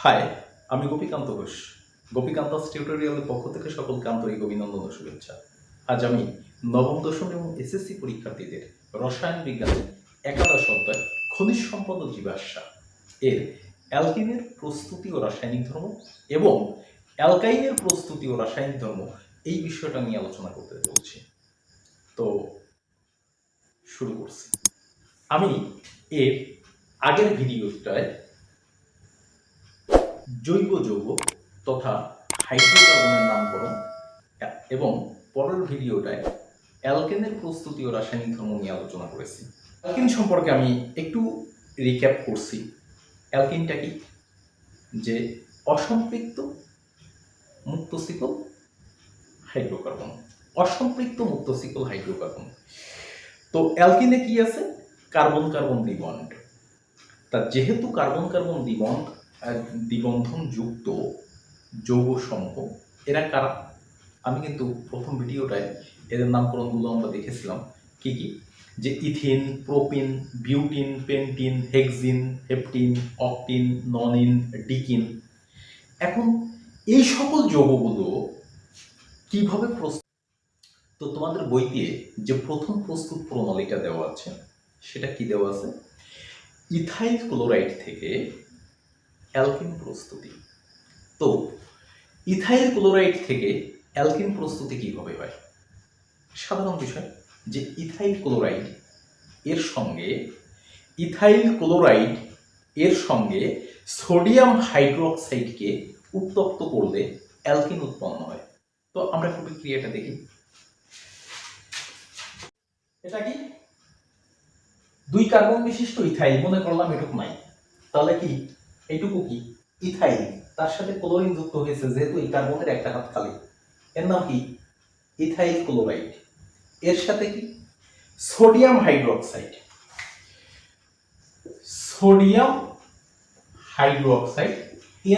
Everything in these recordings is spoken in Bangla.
হাই, আমি গোপীকান্ত ঘোষ। গোপীকান্তাস টিউটোরিয়ালের পক্ষ থেকে সকলকে আন্তরিক অভিনন্দন ও শুভেচ্ছা। আজ আমি নবম দশম এবং এসএসসি পরীক্ষার্থীদের রসায়ন বিজ্ঞানের একাদশ অধ্যায় খনিজ সম্পদ ও জীবাশ্ম এর অ্যালকিনের প্রস্তুতি ও রাসায়নিক ধর্ম এবং অ্যালকাইনের প্রস্তুতি ও রাসায়নিক ধর্ম এই বিষয়টা নিয়ে আলোচনা করতে চলছি। তো শুরু করছি। আমি এর আগের ভিডিওটায় জৈব যৌগ তথা হাইড্রোকার্বনের নামকরণ এবং পরের ভিডিওটায় অ্যালকেনের প্রস্তুতি ও রাসায়নিক ধর্ম নিয়ে আলোচনা করেছি। অ্যালকেন সম্পর্কে আমি একটু রিক্যাপ করছি। অ্যালকেনটা কি? যে অসম্পৃক্ত মুক্তশিকল হাইড্রোকার্বন। অসম্পৃক্ত মুক্তশিকল হাইড্রোকার্বন। তো অ্যালকেনে কি আছে? কার্বন কার্বন দ্বিবন্ড। তা যেহেতু কার্বন কার্বন দ্বিবন্ধন যুক্ত যৌগসমূহ এরা কারা? আমি কিন্তু প্রথম ভিডিওটায় এদের নামকরণগুলো আমরা দেখেছিলাম কি কি, যে ethene, propene, butene, pentene, hexene, heptene, octene, nonene, decene. এখন এই সকল যৌগগুলো কিভাবে তো তোমাদের বইতে যে প্রথম প্রস্তুত প্রণালীটা দেওয়া আছে সেটা কি দেওয়া আছে? ইথাইল ক্লোরাইড থেকে অ্যালকিন প্রস্তুতি। তো ইথাইল ক্লোরাইড থেকে অ্যালকিন প্রস্তুতি কিভাবে হয়? সাধারণ বিষয় যে ইথাইল ক্লোরাইড এর সঙ্গে সোডিয়াম হাইড্রোক্সাইডকে উত্তপ্ত করলে অ্যালকিন উৎপন্ন হয়। তো আমরা একটু বিক্রিয়াটা দেখি। এটা কি? 2 কার্বন বিশিষ্ট ইথাইল, মনে করলাম এটুকু নাই, তাহলে কি এইটুকু কি ইথাইল, তার সাথে ক্লোরিন যুক্ত হয়েছে, যেহেতু এই কার্বনের একটা হাত খালি, এর নাম কি ইথাইল ক্লোরাইড। এর সাথে কি সোডিয়াম হাইড্রোক্সাইড,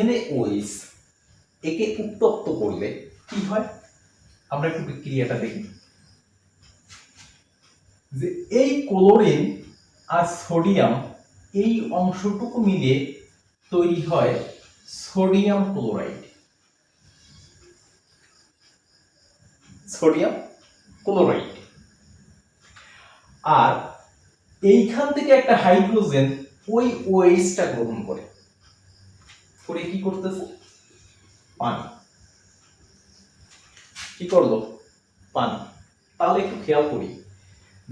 NaOH, একে উত্তপ্ত করলে কি হয় আমরা একটু বিক্রিয়াটা দেখি। যে এই ক্লোরিন আর সোডিয়াম এই অংশটুকু মিলে তৈরি হয় সোডিয়াম ক্লোরাইড। আর এইখান থেকে একটা হাইড্রোজেন ওই ওএইচটা গ্রহণ করে কি করতেছে? পানি। কি করলো? পানি। তাহলে একটু খেয়াল করি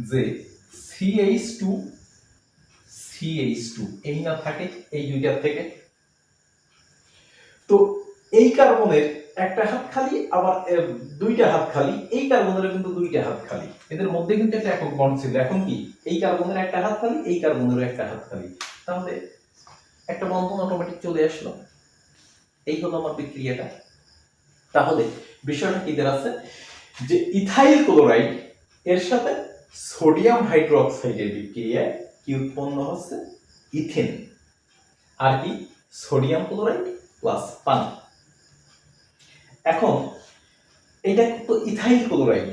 যে CH2 এই না থাকে এই দুইটার থেকে, তো এই কার্বনের একটা হাত খালি, আবার দুইটা হাত খালি, এই কার্বনের কিন্তু দুইটা হাত খালি, এদের মধ্যে কিন্তু একটা একক বন্ড ছিল, এখন কি এই কার্বনের একটা হাত খালি, এই কার্বনেরও একটা হাত খালি, তাহলে একটা বন্ধন অটোমেটিক চলে আসলো। এই হলো আমার বিক্রিয়াটা। তাহলে বিষয়টা কি দাঁড়াচ্ছে যে ইথাইল ক্লোরাইড এর সাথে সোডিয়াম হাইড্রোক্সাইডের বিক্রিয়ায় কি উৎপন্ন হচ্ছে? ইথেন। আর কি সোডিয়াম ক্লোরাইড প্লাস পানি। এখন এটা তো ইথাইল ক্লোরাইড,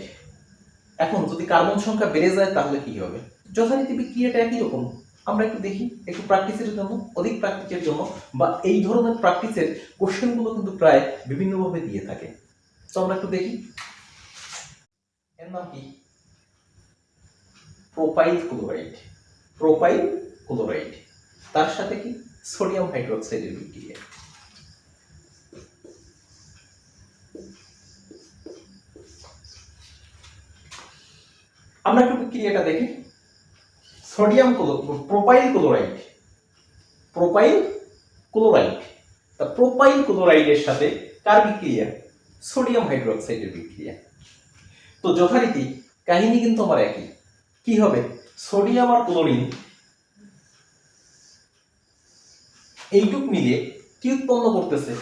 এখন যদি কার্বন সংখ্যা বেড়ে যায় তাহলে কি হবে? যথারীতি বিক্রিয়াটা একই রকম। আমরা একটু দেখি, একটু প্র্যাকটিসের জন্য, অধিক প্র্যাকটিসের জন্য, বা এই ধরনের প্র্যাকটিসের কোশ্চেনগুলো কিন্তু প্রায় বিভিন্নভাবে দিয়ে থাকে। তো আমরা একটু দেখি। এর নাম কি? Propyl chloride. তার সাথে কি সোডিয়াম হাইড্রোক্সাইডের বিক্রিয়া। আমরা একটু বিক্রিয়াটা দেখি। প্রোপাইল ক্লোরাইডের সাথে কার বিক্রিয়া? সোডিয়াম হাইড্রোক্সাইডের বিক্রিয়া। তো যথারীতি কাহিনী কিন্তু আমার একই। কি হবে? সোডিয়াম আর ক্লোরিন এইটুক মিলে কি উৎপন্ন করতেছে?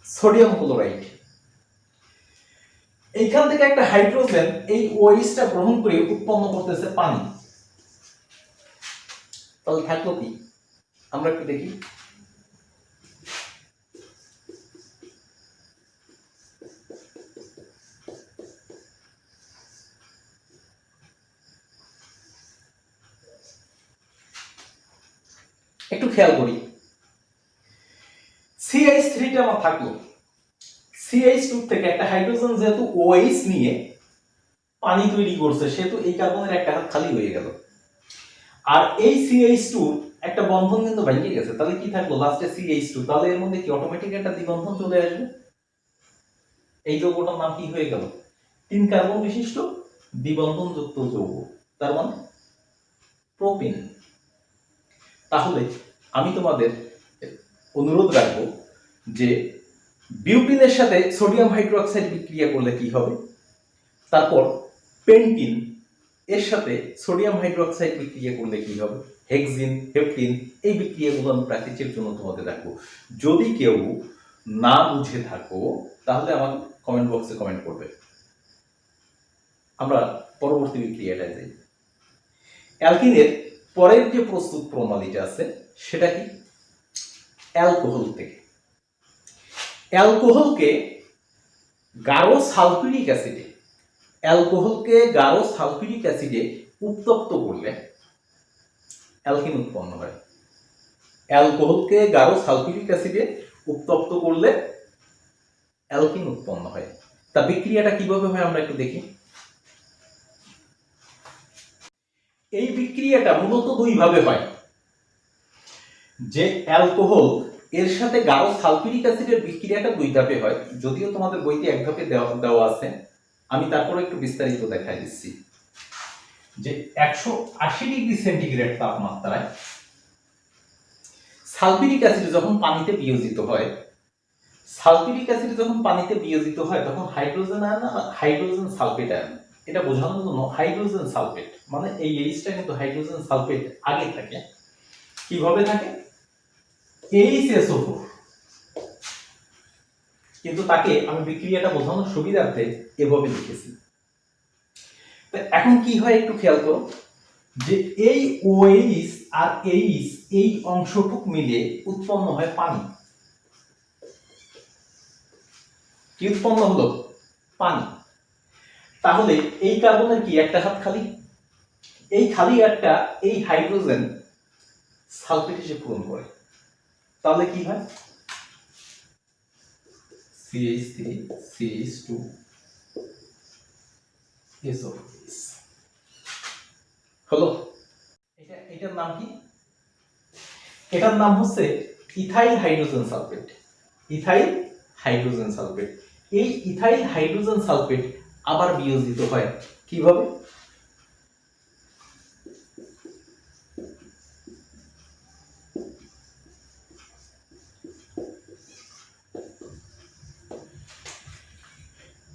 Sodium chloride. এইখান থেকে একটা হাইড্রোজেন এই ওএইচটা গ্রহণ করে উৎপন্ন করতেছে পানি। তাহলে থাকলো কি? আমরা একটু দেখি। একটু খেয়াল করি, CH3টা আমার থাকলো, CH2 থেকে একটা হাইড্রোজেন যেহেতু OH নিয়ে পানি তৈরি করছে, সেহেতু এই কার্বনের একটা হাত খালি হয়ে গেল। আর এই CH2 একটা বন্ধন কিন্তু ভেঙে গেছে, তাহলে কি থাকলো লাস্টে CH2, তাহলে এর মধ্যে কি অটোমেটিক একটা দ্বিবন্ধন চলে আসবে। এই যৌগটার নাম কি হয়ে গেল? 3 কার্বন বিশিষ্ট দ্বিবন্ধন যুক্ত যৌগ, তার মানে প্রোপিন। তাহলে আমি তোমাদের অনুরোধ রাখবো যে বিউটিনের সাথে সোডিয়াম হাইড্রোক্সাইড বিক্রিয়া করলে কি হবে, তারপর পেন্টিন এর সাথে সোডিয়াম হাইড্রোক্সাইড বিক্রিয়া করলে কি হবে, হেক্সিন, হেপটিন, এই বিক্রিয়াগুলো আমি প্র্যাকটিসের জন্য তোমাদের রাখবো। যদি কেউ না বুঝে থাকো তাহলে আমাকে কমেন্ট বক্সে কমেন্ট করবে। আমরা পরবর্তী বিক্রিয়াটায় যাই। অ্যালকিনের পরের যে প্রস্তুত প্রণালীটা আছে সেটা কি, অ্যালকোহল থেকে। অ্যালকোহলকে গাঢ় সালফিউরিক অ্যাসিডে, অ্যালকোহলকে গাঢ় সালফিউরিক অ্যাসিডে উত্তপ্ত করলে অ্যালকিন উৎপন্ন হয়। অ্যালকোহলকে গাঢ় সালফিউরিক অ্যাসিডে উত্তপ্ত করলে অ্যালকিন উৎপন্ন হয়। তা বিক্রিয়াটা কিভাবে হয় আমরা একটু দেখি। এই বিক্রিয়াটা মূলত দুই ভাবে হয়, যে অ্যালকোহল এর সাথে গাঢ় সালফিউরিক অ্যাসিডের বিক্রিয়াটা দুই ধাপে হয়, যদিও তোমাদের বইতে এক ধাপে দেওয়া আছে, আমি তারপরে একটু বিস্তারিত দেখাই দিচ্ছি। যে 180 ডিগ্রি সেন্টিগ্রেড তাপমাত্রায় সালফিউরিক অ্যাসিড যখন পানিতে বিয়োজিত হয়, সালফিউরিক অ্যাসিড যখন পানিতে বিয়োজিত হয় তখন হাইড্রোজেন আয়ন আর হাইড্রোজেন সালফেট আয়ন, এটা বোঝানোর জন্য হাইড্রোজেন সালফেট মানে এই এইচটা কিন্তু হাইড্রোজেন সালফেট আগে থাকে। কিভাবে থাকে? HSO4, কিন্তু তাকে আমি বিক্রিয়াটা বোঝানোর সুবিধার্থে এভাবে লিখেছি। এখন কি হয় একটু খেয়াল করো, যে এই OH আর H এই অংশটুক মিলে উৎপন্ন হয় পানি। কি উৎপন্ন হলো? পানি। তাহলে এই কার্বনের কি একটা হাত খালি, এই খালি একটা এই হাইড্রোজেন সালফেট এসে পূরণ করে, তাহলে কি হয়? CH3 CH2 SO4 হলো। এটার নাম কি? এটার নাম হচ্ছে ethyl hydrogen sulphate. Ethyl hydrogen sulphate. এই ইথাইল হাইড্রোজেন সালফেট আবার বিয়োজিত হয় কিভাবে?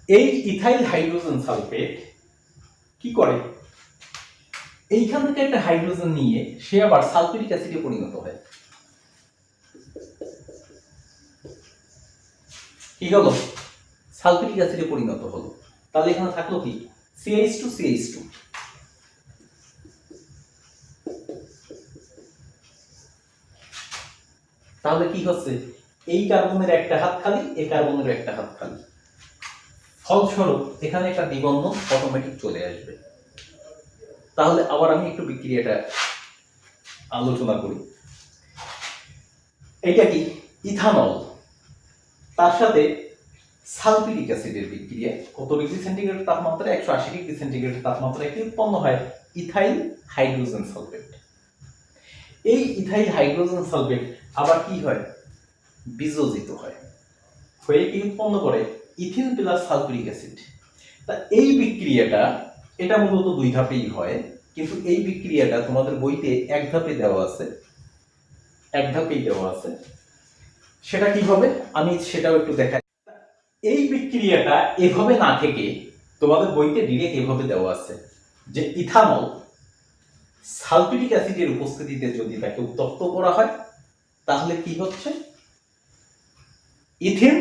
এই ইথাইল হাইড্রোজেন সালফেট কি করে, এইখান থেকে একটা হাইড্রোজেন নিয়ে সে আবার সালফিউরিক অ্যাসিডে পরিণত হয়। কি হলো? সালফিউরিক অ্যাসিডে পরিণত হলো। তাহলে এখানে থাকলো কি? CH2 CH2। তাহলে কি হচ্ছে? এই কার্বনের একটা হাত খালি, এই কার্বনের একটা হাত খালি, ফলস্বরূপ এখানে একটা দ্বিবন্ধন অটোমেটিক চলে আসবে। তাহলে আবার আমি একটু বিক্রিয়াটা আলোচনা করি। এটা কি? ইথানল, তার সাথে সালফিউরিক অ্যাসিডের বিক্রিয়া কত ডিগ্রি সেন্টিগ্রেড তাপমাত্রায়? 180 ডিগ্রি সেন্টিগ্রেড তাপমাত্রায় কি উৎপন্ন হয়? Ethyl hydrogen sulphate. এই ইথাইল হাইড্রোজেন সালফেট আবার কি হয়? বিযোজিত হয়, হয়ে কি উৎপন্ন করে? Ethene plus sulphuric acid. তা এই বিক্রিয়াটা এটা মূলত দুই ধাপেই হয়, কিন্তু এই বিক্রিয়াটা তোমাদের বইতে এক ধাপে দেওয়া আছে, এক ধাপেই দেওয়া আছে। সেটা কিভাবে আমি সেটাও একটু দেখাই। এই বিক্রিয়াটা এভাবে না থেকে তোমাদের বইতে ডিরেক্ট এভাবে দেওয়া আছে, যে ইথানল সালফিউরিক অ্যাসিডের উপস্থিতিতে যদি তাকে উত্তপ্ত করা হয় তাহলে কি হচ্ছে? ইথিন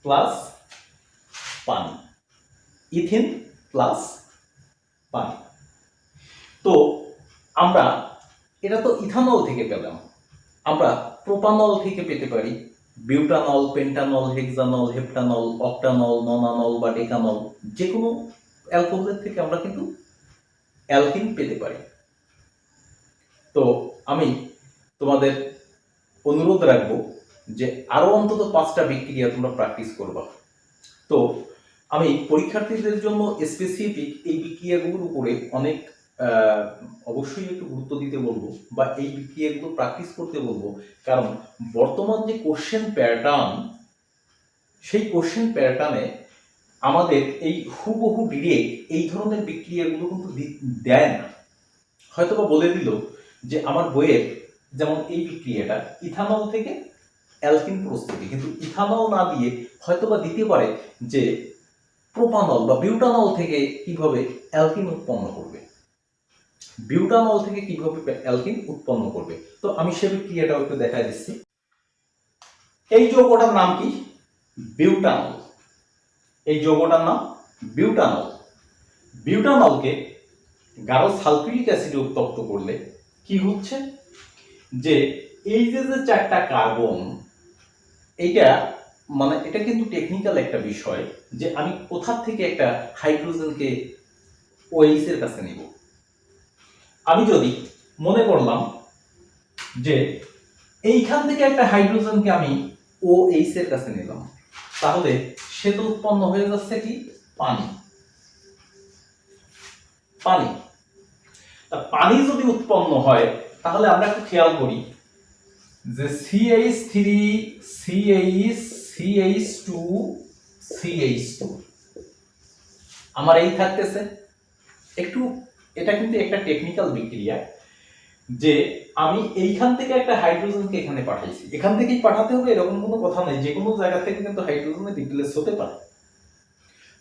প্লাস পানি, ইথিন প্লাস পানি। তো আমরা এটা তো ইথানল থেকে পেলাম, আমরা প্রোপানল থেকে পেতে পারি, বিউটানল, পেন্টানল, হেক্সানল, হেপ্টানল, অক্টানল, ননানল বা ডেকানল, যে কোনো অ্যালকোহলের থেকে আমরা কিন্তু অ্যালকিন পেতে পারি। তো আমি তোমাদের অনুরোধ রাখবো যে আরো অন্তত 5টা বিক্রিয়া তোমরা প্র্যাকটিস করবা। তো আমি পরীক্ষার্থীদের জন্য স্পেসিফিক এই বিক্রিয়াগুলোর উপরে অনেক অবশ্যই একটু গুরুত্ব দিতে বলবো বা এই বিক্রিয়াগুলো প্র্যাকটিস করতে বলবো, কারণ বর্তমান যে কোশ্চেন প্যাটার্ন, সেই কোশ্চেন প্যাটার্নে আমাদের এই হুবহু ডিরেক্ট এই ধরনের বিক্রিয়াগুলো কিন্তু দেয় না। হয়তোবা বলে দিল যে আমার বইয়ের যেমন এই বিক্রিয়াটা ইথানল থেকে অ্যালকিন প্রস্তুতি, কিন্তু ইথানল না দিয়ে হয়তোবা দিতে পারে যে প্রোপানল বা বিউটানল থেকে কিভাবে অ্যালকিন উৎপন্ন করবে, বিউটানল থেকে কিভাবে অ্যালকিন উৎপন্ন করবে। তো আমি সে বিক্রিয়াটাও একটু দেখা দিচ্ছি। এই যৌগটার নাম কি? বিউটানল। এই যৌগটার নাম বিউটানল। বিউটানলকে গাঢ় সালফিউরিক অ্যাসিডে উত্তপ্ত করলে কি হচ্ছে যে এই যে 4টা কার্বন, এইটা মানে এটা কিন্তু টেকনিক্যাল একটা বিষয় যে আমি কোথা থেকে একটা হাইড্রোজেনকে OH এর কাছে নিব। আমি যদি মনে করলাম যে এইখান থেকে একটা হাইড্রোজেনকে আমি OH এর কাছে নিলাম, তাহলে সে তো উৎপন্ন হয়ে যাচ্ছে কি? পানি। পানি পানি যদি উৎপন্ন হয় তাহলে আমরা একটু খেয়াল করি যে CH3 CH CH2 CH2 আমার এই থাকতেছে। একটু এটা কিন্তু একটা টেকনিক্যাল বিক্রিয়া যে আমি এইখান থেকে একটা হাইড্রোজেনকে এখানে পাঠাইছি, এখান থেকেই পাঠাতে হবে এরকম কোনো কথা নেই, যে কোনো জায়গা থেকে কিন্তু হাইড্রোজেনের রিপ্লেস হতে পারে।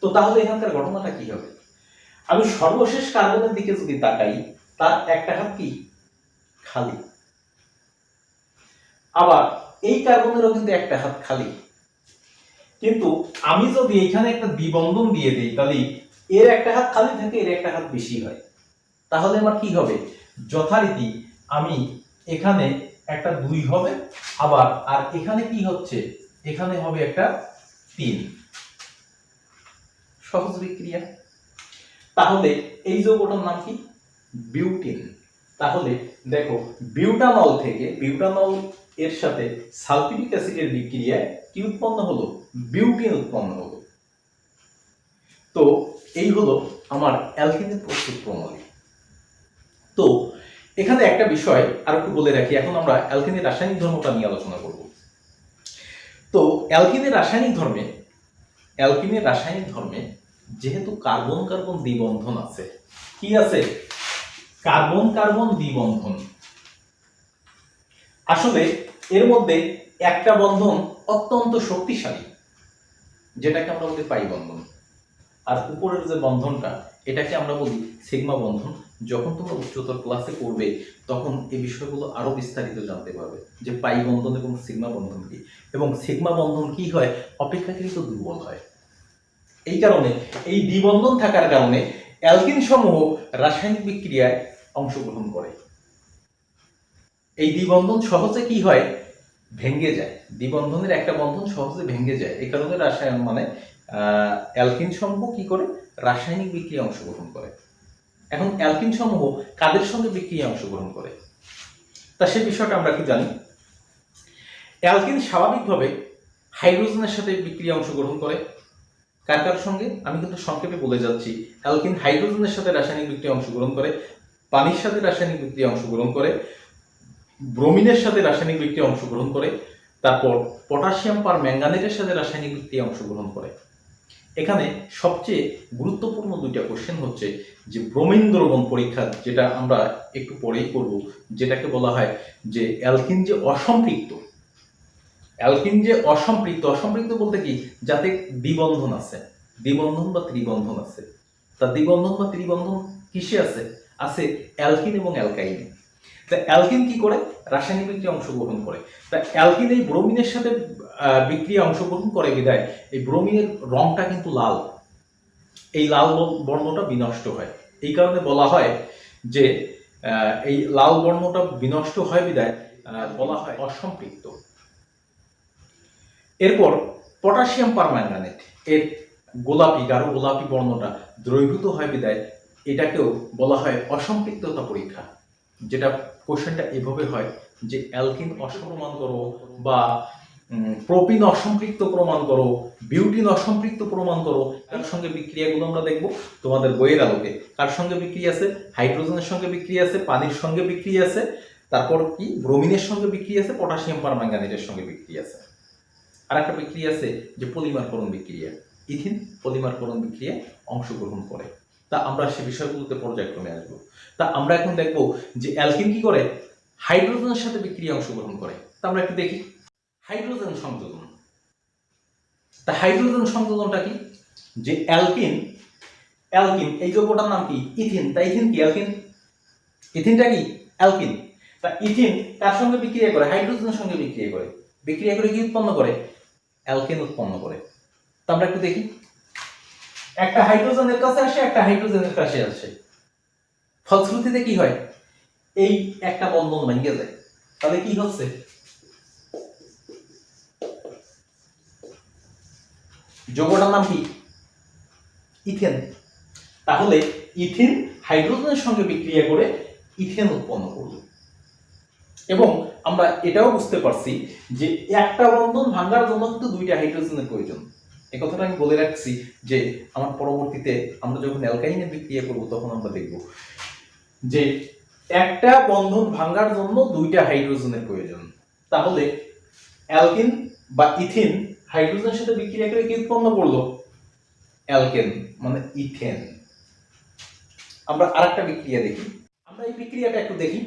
তো তাহলে এখানকার ঘটনাটা কি হবে? আমি সর্বশেষ কার্বনের দিকে যদি তাকাই, তার একটা হাত কি খালি, আবার এই কার্বনেরও কিন্তু একটা হাত খালি। কিন্তু আমি যদি এখানে একটা দ্বিবন্ধন দিয়ে দিই, তাহলে এর একটা হাত খালি থাকে, এর একটা হাত বেশি হয়। তাহলে আমার কি হবে? যথারীতি আমি এখানে একটা 2 হবে, আবার আর এখানে কি হচ্ছে? এখানে হবে একটা 3। সহজ বিক্রিয়া। তাহলে এই যৌগটার নাম কি? বিউটিন। তাহলে দেখো বিউটানল থেকে, বিউটানল এর সাথে সালফিউরিক অ্যাসিডের বিক্রিয়ায় কি উৎপন্ন হলো? বিউটিন উৎপন্ন হলো। তো এই হলো আমার অ্যালকিনের প্রস্তুত প্রণালী। তো এখানে একটা বিষয় আর একটু বলে রাখি, এখন আমরা অ্যালকিনের রাসায়নিক ধর্মটা নিয়ে আলোচনা করব। তো অ্যালকিনের রাসায়নিক ধর্মে যেহেতু কার্বন কার্বন দ্বিবন্ধন আছে, কি আছে? কার্বন কার্বন দ্বিবন্ধন। আসলে এর মধ্যে একটা বন্ধন অত্যন্ত শক্তিশালী, যেটাকে আমরা বলি পাই বন্ধন, আর উপরের যে বন্ধনটা এটাকে আমরা বলি সিগমা বন্ধন। যখন তোমরা উচ্চতর ক্লাসে পড়বে তখন এই বিষয়গুলো আরো বিস্তারিত জানতে পারবে যে পাই বন্ধন এবং সিগমা বন্ধন কি, এবং সিগমা বন্ধন কি হয়? অপেক্ষাকৃত দুর্বল হয়। এই কারণে এই দ্বিবন্ধন থাকার কারণে অ্যালকিন সমূহ রাসায়নিক বিক্রিয়ায় অংশগ্রহণ করে। এই দ্বিবন্ধন সহজে কি হয়? ভেঙে যায়। দ্বিবন্ধনের একটা বন্ধন সহজে ভেঙে যায়। এই কারণে রাসায়ন মানে অ্যালকিন সমূহ কি করে? রাসায়নিক বিক্রিয়ায় অংশগ্রহণ করে। এখন অ্যালকিন সমূহ কাদের সঙ্গে বিক্রিয়ায় অংশগ্রহণ করে? তা সে বিষয়টা আমরা কি জানি? অ্যালকিন স্বাভাবিকভাবে হাইড্রোজেনের সাথে বিক্রিয়ায় অংশগ্রহণ করে। কার কার সঙ্গে? আমি কিন্তু সংক্ষেপে বলে যাচ্ছি। অ্যালকিন হাইড্রোজেনের সাথে রাসায়নিক বিক্রিয়ায় অংশগ্রহণ করে, পানির সাথে রাসায়নিক বিক্রিয়ায় অংশগ্রহণ করে, ব্রোমিনের সাথে রাসায়নিক বিক্রিয়ায় অংশগ্রহণ করে, তারপর পটাশিয়াম পার ম্যাঙ্গানেটের সাথে রাসায়নিক বিক্রিয়ায় অংশগ্রহণ করে। এখানে সবচেয়ে গুরুত্বপূর্ণ 2টা কোশ্চেন হচ্ছে যে ব্রোমিন দ্রবণ পরীক্ষা, যেটা আমরা একটু পরেই করব, যেটাকে বলা হয় যে অ্যালকিন যে অসম্পৃক্ত, অসম্পৃক্ত বলতে কি? যাতে দ্বিবন্ধন আছে, দ্বিবন্ধন বা ত্রিবন্ধন আছে। তা দ্বিবন্ধন বা ত্রিবন্ধন কিসে আছে? আছে অ্যালকিন এবং অ্যালকাইনে। তা অ্যালকিন কি করে? রাসায়নিক বিক্রিয়ায় অংশগ্রহণ করে। তা অ্যালকিন এই ব্রোমিনের সাথে বিক্রিয়ায় অংশগ্রহণ করে বিধায় এই ব্রোমিনের রংটা কিন্তু লাল, এই লাল বর্ণটা বিনষ্ট হয়। এই কারণে বলা হয় যে এই লাল বর্ণটা বিনষ্ট হয় বিধায় বলা হয় অসম্পৃক্ত। এরপর পটাশিয়াম পারম্যাঙ্গানেট, এর গাঢ় গোলাপি বর্ণটা দ্রবীভূত হয় বিধায় এটাকেও বলা হয় অসম্পৃক্ততা পরীক্ষা, যেটা কোশ্চেনটা এভাবে হয় যে অ্যালকিন অসম্পৃক্ত করো বা প্রোপিন অসম্পৃক্ত প্রমাণ করো, বিউটিন অসম্পৃক্ত প্রমাণ করো। তার সঙ্গে বিক্রিয়াগুলো আমরা দেখব তোমাদের বইয়ের আলোকে। কার সঙ্গে বিক্রিয়া আছে? হাইড্রোজেনের সঙ্গে বিক্রিয়া আছে, পানির সঙ্গে বিক্রিয়া আছে, তারপর কি ব্রোমিনের সঙ্গে বিক্রিয়া আছে, পটাশিয়াম পারম্যাঙ্গানেটের সঙ্গে বিক্রিয়া আছে। আর একটা বিক্রিয়া আছে যে পলিমারকরণ বিক্রিয়া, ইথিন পলিমারকরণ বিক্রিয়ায় অংশগ্রহণ করে। তা আমরা সে বিষয়গুলোতে পর্যায়ক্রমে আসবো। তা আমরা এখন দেখব যে অ্যালকিন কি করে, হাইড্রোজেনের সাথে বিক্রিয়া অংশগ্রহণ করে। তা আমরা একটু দেখি হাইড্রোজেন সংযোজন। তা হাইড্রোজেন সংযোজনটা কি? যে অ্যালকিন এই যৌগটার নাম কি? ইথিন। তা ইথিন কি? অ্যালকিন। ইথিনটা কি? অ্যালকিন। তা ইথিন কার সঙ্গে বিক্রিয়া করে? হাইড্রোজেনের সঙ্গে বিক্রিয়া করে। বিক্রিয়া করে কি উৎপন্ন করে? অ্যালকেন উৎপন্ন করে। তা আমরা একটু দেখি, একটা হাইড্রোজেনের কাছে আসে, একটা হাইড্রোজেনের কাছে আসে, ফলশ্রুতিতে কি হয়? এই একটা বন্ধন ভেঙে যায়। তাহলে কি হচ্ছে? যৌগটার নাম কি? ইথেন। তাহলে ইথিন হাইড্রোজেনের সঙ্গে বিক্রিয়া করে ইথেন উৎপন্ন করলো। এবং আমরা এটাও বুঝতে পারছি যে একটা বন্ধন ভাঙার জন্য কিন্তু দুইটা হাইড্রোজেনের প্রয়োজন। এই কথাটা আমি বলে রাখছি যে আমার পরবর্তীতে আমরা যখন অ্যালকাইনের বিক্রিয়া করব তখন আমরা দেখব যে একটা বন্ধন ভাঙার জন্য দুইটা হাইড্রোজেনের প্রয়োজন। তাহলে অ্যালকিন বা ইথিন হাইড্রোজেনের সাথে বিক্রিয়া করে কি উৎপন্ন করলো? অ্যালকেন মানে ইথেন। আমরা আরেকটা বিক্রিয়া দেখি, আমরা এই বিক্রিয়াটা একটু দেখি।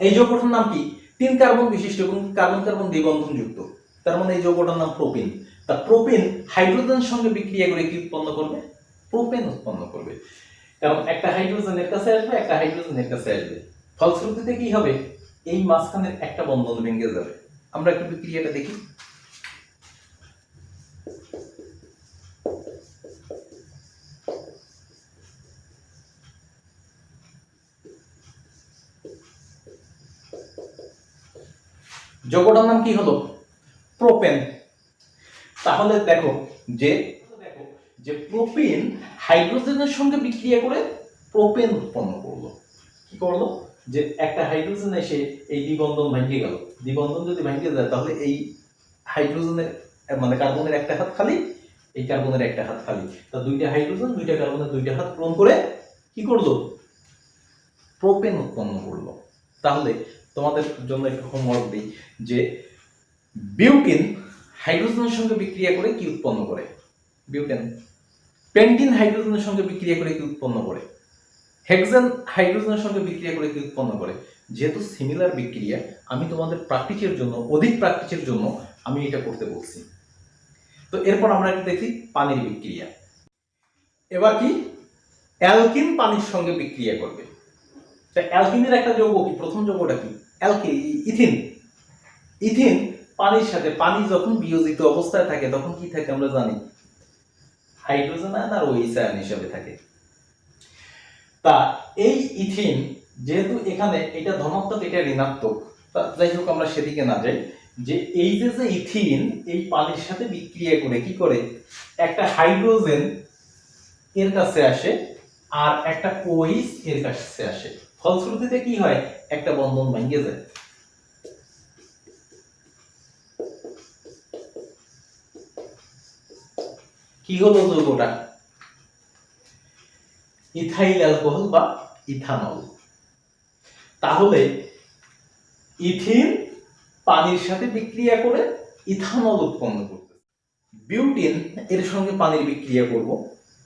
এই যৌগটার নাম কি? 3 কার্বন বিশিষ্ট এবং কার্বন কার্বন দ্বিবন্ধন যুক্ত। তার মানে এই যৌগটার নাম প্রোপিন। তা প্রোপিন হাইড্রোজেনের সঙ্গে বিক্রিয়া করে কি উৎপন্ন করবে? প্রোপেন উৎপন্ন করবে। কারণ একটা হাইড্রোজেনের কাছে আসবে, একটা হাইড্রোজেনের কাছে আসবে, ফলশ্রুতিতে কি হবে? এই মাঝখানের একটা বন্ধন ভেঙে যাবে। আমরা একটু বিক্রিয়াটা দেখি। যৌগটার নাম কি হলো? প্রোপেন। তাহলে দেখো যে প্রোপিন হাইড্রোজেনের সঙ্গে বিক্রিয়া করে প্রোপেন উৎপন্ন করলো। কি করলো? যে একটা হাইড্রোজেন এসে এই দ্বিবন্ধন ভেঙে গেল। দ্বিবন্ধন যদি ভেঙে যায় তাহলে এই হাইড্রোজেনের মানে কার্বনের একটা হাত খালি, এই কার্বনের একটা হাত খালি। তা দুইটা হাইড্রোজেন দুইটা কার্বনের দুইটা হাত পূরণ করে কি করলো? প্রোপেন উৎপন্ন করলো। তাহলে তোমাদের জন্য একটু হোমওয়ার্ক দিই যে বিউটিন হাইড্রোজেনের সঙ্গে বিক্রিয়া করে কি উৎপন্ন করে? বিউটেন। পেন্টিন হাইড্রোজেনের সঙ্গে বিক্রিয়া করে কি উৎপন্ন করে? হেক্সেন হাইড্রোজেনের সঙ্গে বিক্রিয়া করে কি উৎপন্ন করে? যেহেতু সিমিলার বিক্রিয়া, আমি তোমাদের প্র্যাকটিসের জন্য, অধিক প্র্যাকটিসের জন্য আমি এটা করতে বলছি। তো এরপর আমরা একটু দেখি পানির বিক্রিয়া। এবার কি? অ্যালকিন পানির সঙ্গে বিক্রিয়া করবে। তা অ্যালকিনের একটা যৌগ কি? প্রথম যৌগটা কি? ইথিন। ইথিন পানির সাথে, পানি যখন বিয়োজিত অবস্থায় থাকে তখন কি থাকে আমরা জানি? হাইড্রোজেন আয়ন আর OH আয়ন হিসেবে থাকে। তা এই ইথিন যেহেতু এখানে এটা ধনাত্মক এটা ঋণাত্মক, তা যাই হোক আমরা সেদিকে না যাই, যে এই যে ইথিন এই পানির সাথে বিক্রিয়া করে কি করে? একটা হাইড্রোজেন এর কাছে আসে আর একটা OH এর কাছে আসে, ফলশ্রুতিতে কি হয়? একটা বন্ধন ভেঙে যায়। কি হলো যৌগটা? ইথাইল অ্যালকোহল বা ইথানল। তাহলে ইথিন পানির সাথে বিক্রিয়া করে ইথানল উৎপন্ন করতে। বিউটিন এর সঙ্গে পানির বিক্রিয়া করব,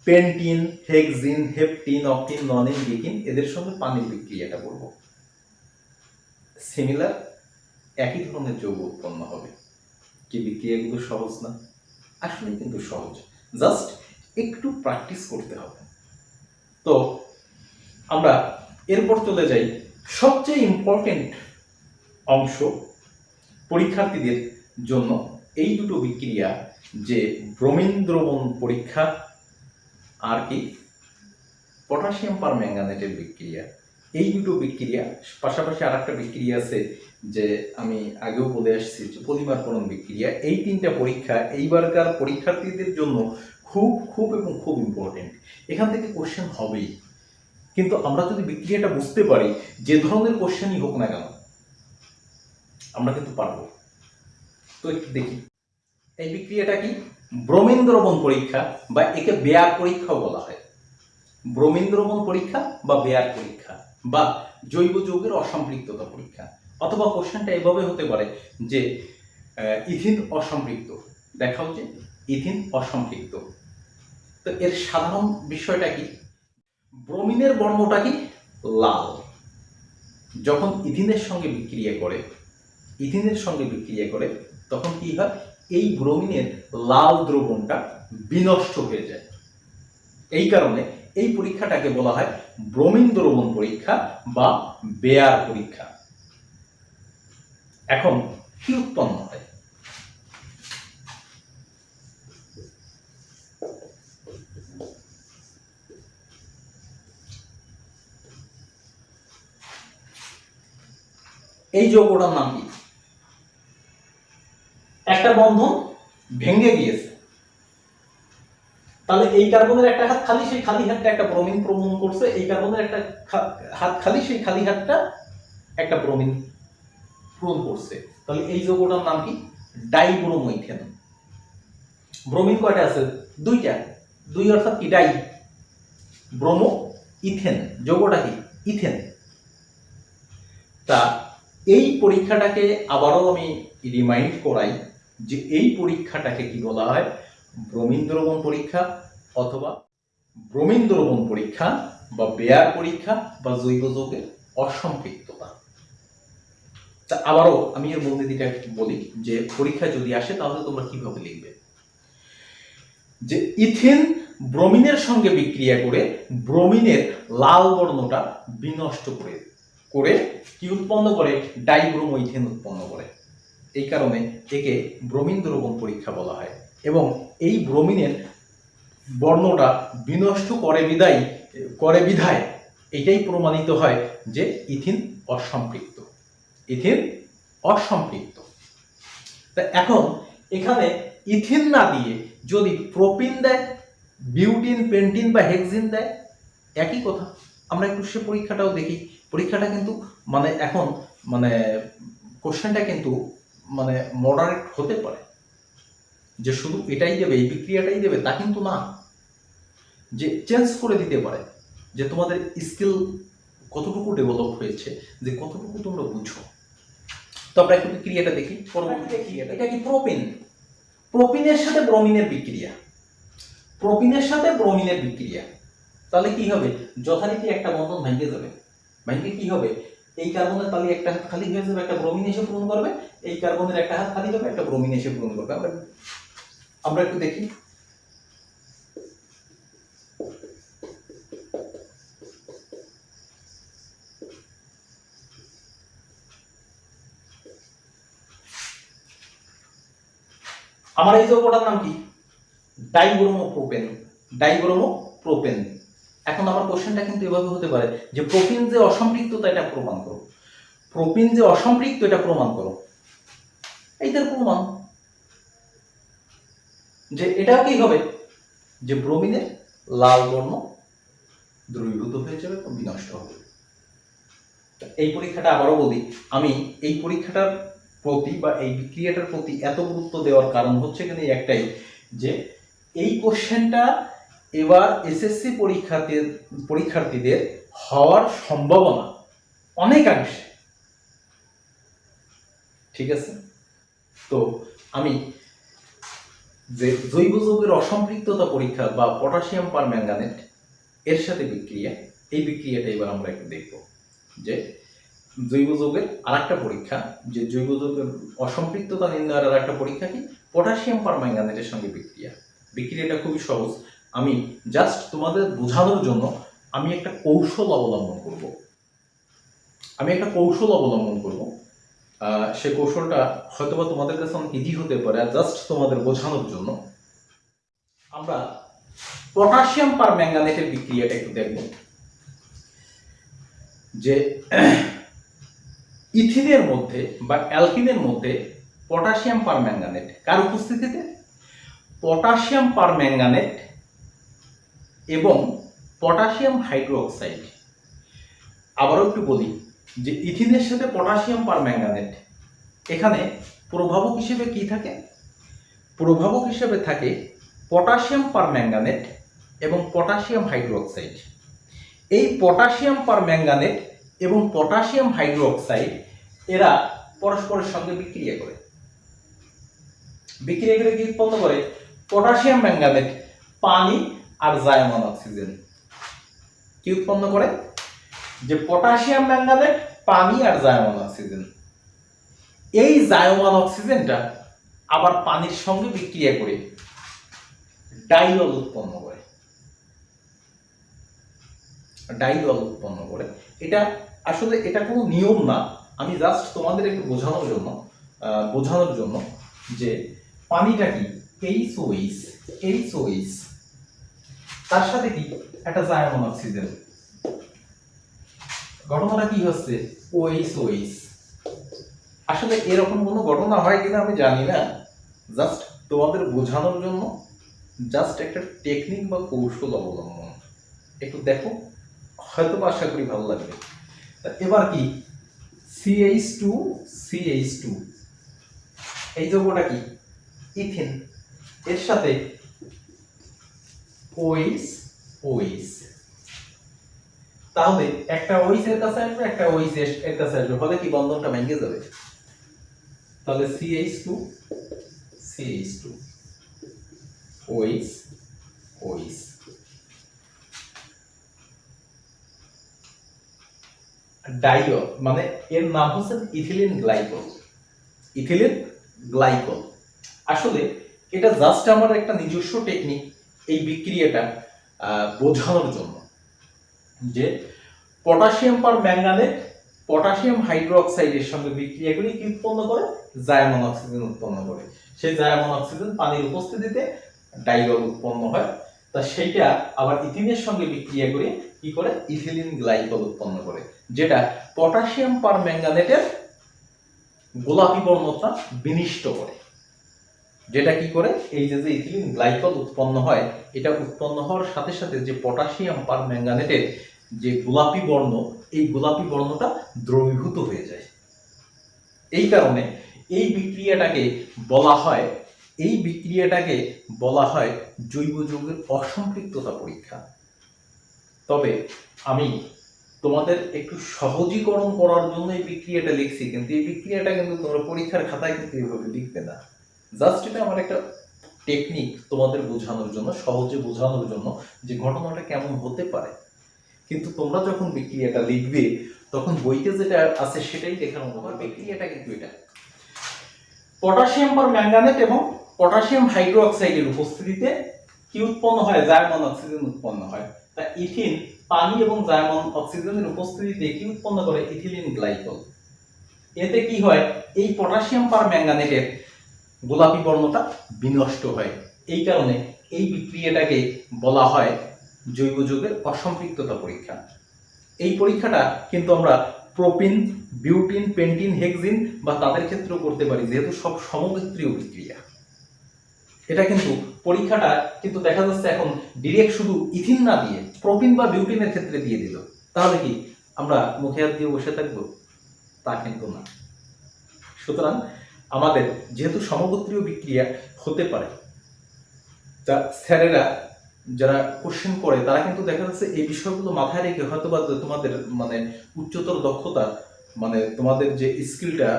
পেন্টিন, হেক্সিন, হেপটিন, অক্টিন, ননিন, ডিকিন এদের সঙ্গে পানির বিক্রিয়াটা করব। সিমিলার একই ধরনের যৌগ উৎপন্ন হবে। কি বিক্রিয়াগুলো সহজ না? আসলে কিন্তু সহজ, জাস্ট একটু প্র্যাকটিস করতে হবে। তো আমরা এরপর চলে যাই সবচেয়ে ইম্পর্টেন্ট অংশ পরীক্ষার্থীদের জন্য, এই দুটো বিক্রিয়া, যে ব্রোমিন দ্রবণ পরীক্ষা আর কি পটাশিয়াম পারম্যাঙ্গানেটের বিক্রিয়া। এই দুটো বিক্রিয়া পাশাপাশি আর একটা বিক্রিয়া আছে যে আমি আগেও বলে আসছি যে পলিমারকরণ বিক্রিয়া। এই তিনটা পরীক্ষা এইবারকার পরীক্ষার্থীদের জন্য খুব খুব এবং খুব ইম্পর্টেন্ট। এখান থেকে কোশ্চেন হবেই। কিন্তু আমরা যদি বিক্রিয়াটা বুঝতে পারি, যে ধরনের কোশ্চেনই হোক না কেন আমরা কিন্তু পারবো। তো একটু দেখি এই বিক্রিয়াটা কি। ব্রোমিন দ্রবণ পরীক্ষা বা একে বেয়ার পরীক্ষাও বলা হয়। ব্রোমিন দ্রবণ পরীক্ষা বা বেয়ার পরীক্ষা বা জৈব যৌগের অসম্পৃক্ততা পরীক্ষা, অথবা কোশ্চেনটা এভাবে হতে পারে যে ইথিন অসম্পৃক্ত, দেখাও যে ইথিন অসম্পৃক্ত। তো এর সাধারণ বিষয়টা কি, ব্রোমিনের বর্ণটা কি লাল, যখন ইথিনের সঙ্গে বিক্রিয়া করে তখন কি হয়, এই ব্রোমিনের লাল দ্রবণটা বিনষ্ট হয়ে যায়। এই কারণে এই পরীক্ষাটাকে বলা হয় ব্রোমিন দ্রবণ পরীক্ষা বা বেয়ার পরীক্ষা। এখন কি উৎপন্ন হয়, এই যৌগটার নাম কি, একটা বন্ধন ভেঙে গিয়েছে, তাহলে এই কার্বনের একটা হাত খালি, সেই খালি হাতটা একটা ব্রোমিন প্রবণ করছে, এই কার্বনের একটা হাত খালি, সেই খালি হাতটা একটা ব্রোমিন পূরণ করছে। তাহলে এই যৌগটার নাম কি, ডাইব্রোমো ইথেন। ব্রোমিন কয়টা আছে, দুইটা, দুই অর্থাৎ কি ডাই, ব্রোমো ইথেন, যৌগটা কি ইথেন। তা এই পরীক্ষাটাকে আবারও আমি রিমাইন্ড করাই যে এই পরীক্ষাটাকে কি বলা হয়, ব্রোমিন দ্রবণ পরীক্ষা অথবা ব্রোমিন দ্রবণ পরীক্ষা বা বেয়ার পরীক্ষা বা জৈব যৌগের অসম্পৃক্ততা। তা আবারও আমি এর মূলনীতিটা বলি যে পরীক্ষা যদি আসে তাহলে তোমরা কিভাবে লিখবে, যে ইথিন ব্রোমিনের সঙ্গে বিক্রিয়া করে ব্রোমিনের লাল বর্ণটা বিনষ্ট করে কি উৎপন্ন করে, ডাইব্রোমো ইথেন উৎপন্ন করে। এই কারণে একে ব্রোমিন দ্রবণ পরীক্ষা বলা হয়। এবং এই ব্রোমিনের বর্ণটা বিনষ্ট করে বিধায় এটাই প্রমাণিত হয় যে ইথিন অসম্পৃক্ত। তা এখন এখানে ইথিন না দিয়ে যদি প্রোপিন দেয়, বিউটিন, পেন্টিন বা হেক্সিন দেয়, একই কথা। আমরা একটু সে পরীক্ষাটাও দেখি। পরীক্ষাটা কিন্তু এখন কোশ্চেনটা কিন্তু মডারেট হতে পারে, যে শুধু এটাই দেবে, এই বিক্রিয়াটাই দেবে তা কিন্তু না, যে চেঞ্জ করে দিতে পারে, যে তোমাদের স্কিল কতটুকু ডেভেলপ হয়েছে, যে কতটুকু তোমরা বুঝো। তো আমরা একটু বিক্রিয়াটা দেখি। এটা কি প্রোপিনের সাথে ব্রোমিনের বিক্রিয়া, তাহলে কি হবে, যথারীতি একটা বন্ধন ভেঙে যাবে, ভেঙে কি হবে, এই কার্বনের তাহলে একটা হাত খালি হয়ে যাবে, একটা ব্রোমিন এসে পূরণ করবে, এই কার্বনের একটা হাত খালি হবে, একটা ব্রোমিন এসে পূরণ করবে। আমরা একটু দেখি। আমার এই যৌগটার নাম কি, ডাইব্রোমো-প্রোপেন। এখন আমার কোশ্চেনটা কিন্তু এভাবে হতে পারে যে প্রোপিন যে অসম্পৃক্ততা এটা প্রমাণ করো, এইটার প্রমাণ যে এটাও কি হবে, যে ব্রোমিনের লাল বর্ণ দ্রবীভূত হয়ে যাবে, বিনষ্ট হবে। এই পরীক্ষাটা আবারও বলি, আমি এই পরীক্ষাটার প্রতি বা এই বিক্রিয়াটার প্রতি এত গুরুত্ব দেওয়ার কারণ হচ্ছে কিন্তু একটাই, যে এই কোশ্চেনটা এবার এসএসসি পরীক্ষার্থীদের হওয়ার সম্ভাবনা অনেকাংশে, ঠিক আছে। তো আমি যে জৈব যৌগের অসম্পৃক্ততা পরীক্ষা বা পটাশিয়াম পারম্যাঙ্গানেট এর সাথে এই বিক্রিয়াটা এবার আমরা একটু দেখব, যে জৈব যৌগের আরেকটা পরীক্ষা, যে জৈব যৌগের অসম্পৃক্ততা নির্ণয়ের আরেকটা পরীক্ষা কি, পটাশিয়াম পারম্যাঙ্গানেটের সঙ্গে বিক্রিয়াটা খুবই সহজ। আমি জাস্ট তোমাদের বোঝানোর জন্য আমি একটা কৌশল অবলম্বন করব। সে কৌশলটা হয়তোবা তোমাদের কাছে অনেক ইজি হতে পারে, আর জাস্ট তোমাদের বোঝানোর জন্য আমরা পটাশিয়াম পারম্যাঙ্গানেটের বিক্রিয়াটা একটু দেখব। যে ইথিনের মধ্যে বা অ্যালকিনের মধ্যে পটাশিয়াম পারম্যাঙ্গানেট কার উপস্থিতিতে, পটাশিয়াম পারম্যাঙ্গানেট এবং পটাশিয়াম হাইড্রোক্সাইড আবারও একটু বলি যে ইথিনের সাথে পটাশিয়াম পারম্যাঙ্গানেট, এখানে প্রভাবক হিসেবে কি থাকে? প্রভাবক হিসেবে থাকে পটাশিয়াম পারম্যাঙ্গানেট এবং পটাশিয়াম হাইড্রোক্সাইড। এই পটাশিয়াম পারম্যাঙ্গানেট এবং পটাশিয়াম হাইড্রোক্সাইড এরা পরস্পরের সঙ্গে বিক্রিয়া করে। বিক্রিয়া করে কি উৎপন্ন করে? পটাশিয়াম ম্যাঙ্গানেট পানি আর জায়মান অক্সিজেন। কি উৎপন্ন করে? যে পটাশিয়াম ম্যাঙ্গানেট পানি আর জায়মান অক্সিজেন। এই জায়মান অক্সিজেনটা আবার পানির সঙ্গে বিক্রিয়া করে ডাইয়ল উৎপন্ন করে। ডাইয়ল উৎপন্ন করে। এটা আসলে এটা কোনো নিয়ম না, আমি জাস্ট তোমাদের একটু বোঝানোর জন্য যে পানিটা কি এইচওএইচ তার সাথে কি একটা জায়মান অক্সিজেন, ঘটনাটা কি হচ্ছে? ওএইচওএইচ। আসলে এরকম কোনো ঘটনা হয় কিনা আমি জানি না, জাস্ট তোমাদের বোঝানোর জন্য জাস্ট একটা টেকনিক বা কৌশল অবলম্বন। একটু দেখো, হয়তো আশা করি ভালো লাগবে। এবার কি CH2 এই যৌগটা কি? ইথিন। এর সাথে OH, তাহলে একটা OH এর কাছে আসবে, একটা OH এর কাছে আসবে, ফলে কি বন্ধনটা ভেঙে যাবে। তাহলে CH2 OH ডাইয়ল, মানে এর নাম হচ্ছে ইথিলিন গ্লাইকল। আসলে এটা জাস্ট আমার একটা নিজস্ব টেকনিক এই বিক্রিয়াটা বোঝানোর জন্য যে পটাশিয়াম পারম্যাঙ্গানেট পটাশিয়াম হাইড্রোক্সাইডের সঙ্গে বিক্রিয়া করে কি উৎপন্ন করে? জায়মান অক্সিজেন উৎপন্ন করে। সেই জায়মান অক্সিজেন পানির উপস্থিতিতে ডাইয়ল উৎপন্ন হয়। তা সেইটা আবার ইথিনের সঙ্গে বিক্রিয়া করে কি করে? ইথিলিন গ্লাইকল উৎপন্ন করে, যেটা পটাশিয়াম পারম্যাঙ্গানেটের গোলাপি বর্ণতা বিনিষ্ট করে। যেটা কি করে? এই যে ইথিলিন গ্লাইকল উৎপন্ন হয়, এটা উৎপন্ন হওয়ার সাথে সাথে যে পটাশিয়াম পারম্যাঙ্গানেটের যে গোলাপি বর্ণ, এই গোলাপি বর্ণটা দ্রবীভূত হয়ে যায়। এই কারণে এই বিক্রিয়াটাকে বলা হয় জৈব যৌগের অসম্পৃক্ততা পরীক্ষা। তবে আমি তোমাদের একটু সহজীকরণ করার জন্য এই বিক্রিয়াটা লিখছি, কিন্তু এই বিক্রিয়াটা কিন্তু তোমরা পরীক্ষার খাতায় কিন্তু এইভাবে লিখবে না। জাস্ট এটা আমার একটা টেকনিক তোমাদের বোঝানোর জন্য, সহজে বোঝানোর জন্য যে ঘটনাটা কেমন হতে পারে। কিন্তু তোমরা যখন বিক্রিয়াটা লিখবে তখন বইতে যেটা আছে সেটাই লেখার মতো। বিক্রিয়াটা কিন্তু এটা পটাশিয়াম পারম্যাঙ্গানেট এবং পটাশিয়াম হাইড্রোক্সাইডের উপস্থিতিতে কি উৎপন্ন হয়? জায়মান অক্সিজেন উৎপন্ন হয়। তা ইথিন পানি এবং জায়মান অক্সিজেনের উপস্থিতিতে কি উৎপন্ন করে? Ethylene glycol. এতে কি হয়? এই পটাশিয়াম পারম্যাঙ্গানেটের গোলাপি বর্ণটা বিনষ্ট হয়। এই কারণে এই বিক্রিয়াটাকে বলা হয় জৈব যৌগের অসম্পৃক্ততা পরীক্ষা। এই পরীক্ষাটা কিন্তু আমরা প্রোপিন, বিউটিন, পেন্টিন, হেক্সিন বা তাদের ক্ষেত্রেও করতে পারি, যেহেতু সব সমগোত্রীয় বিক্রিয়া। এটা কিন্তু পরীক্ষাটা কিন্তু দেখা যাচ্ছে এখন ডিরেক্ট শুধু ইথিন না দিয়ে প্রোপিন বা বিউটিনের ক্ষেত্রে দিয়ে দিল, তাহলে কি আমরা মুখে হাত দিয়ে বসে থাকবো? তা কিন্তু না। সুতরাং আমাদের যেহেতু সমগোত্রীয় বিক্রিয়া হতে পারে, তা স্যারেরা যারা কোশ্চেন করে তারা কিন্তু দেখা যাচ্ছে এই বিষয়গুলো মাথায় রেখে হয়তো বা তোমাদের মানে উচ্চতর দক্ষতা, মানে তোমাদের যে স্কিলটা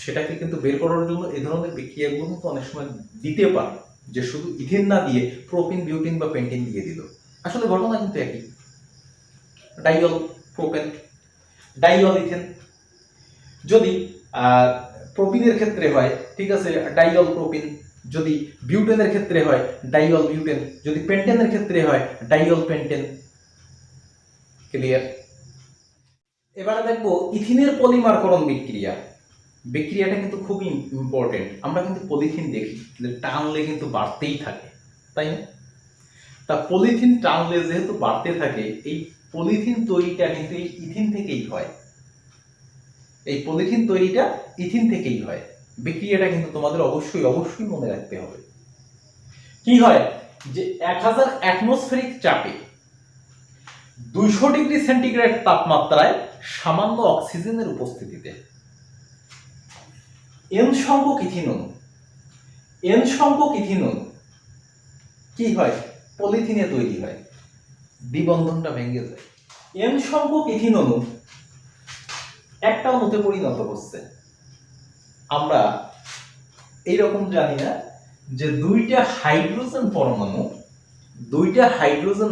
সেটাকে কিন্তু বের করার জন্য এই ধরনের বিক্রিয়াগুলো কিন্তু অনেক সময় দিতে পারে, যে শুধু ইথিন না দিয়ে প্রোপিন, বিউটিন বা পেন্টিন দিয়ে দিল। আসলে ঘটনা কিন্তু একই, ডাইয়ল প্রোপেন, ডাইয়ল ইথিন। যদি প্রোপিনের ক্ষেত্রে হয় ঠিক আছে ডাইয়ল প্রোপিন, যদি বিউটেনের ক্ষেত্রে হয় ডাইয়ল বিউটেন, যদি পেন্টেনের ক্ষেত্রে হয় ডাইয়ল পেন্টেন। ক্লিয়ার? এবারে দেখবো ইথিনের পলিমারকরণ বিক্রিয়াটা কিন্তু খুবই ইম্পর্টেন্ট। আমরা কিন্তু পলিথিন দেখি যে টানলে কিন্তু বাড়তেই থাকে, তাই না? তা পলিথিন টানলে যেহেতু বাড়তে থাকে, এই পলিথিন তৈরিটা কিন্তু এই ইথিন থেকেই হয়। এই পলিথিন তৈরিটা ইথিন থেকেই হয়। বিক্রিয়াটা কিন্তু তোমাদের অবশ্যই মনে রাখতে হবে। কি হয়? যে 1000 অ্যাটমসফেরিক চাপে 200 ডিগ্রি সেন্টিগ্রেড তাপমাত্রায় সামান্য অক্সিজেনের উপস্থিতিতে এন সংখ্যক ইথিনল কি হয়? পলিথিনে তৈরি হয়, দ্বিবন্ধনটা ভেঙে যায়। এন সংখ্যক ইথিনল একটা অণুতে পরিণত হচ্ছে। আমরা এইরকম জানি না যে দুইটা হাইড্রোজেন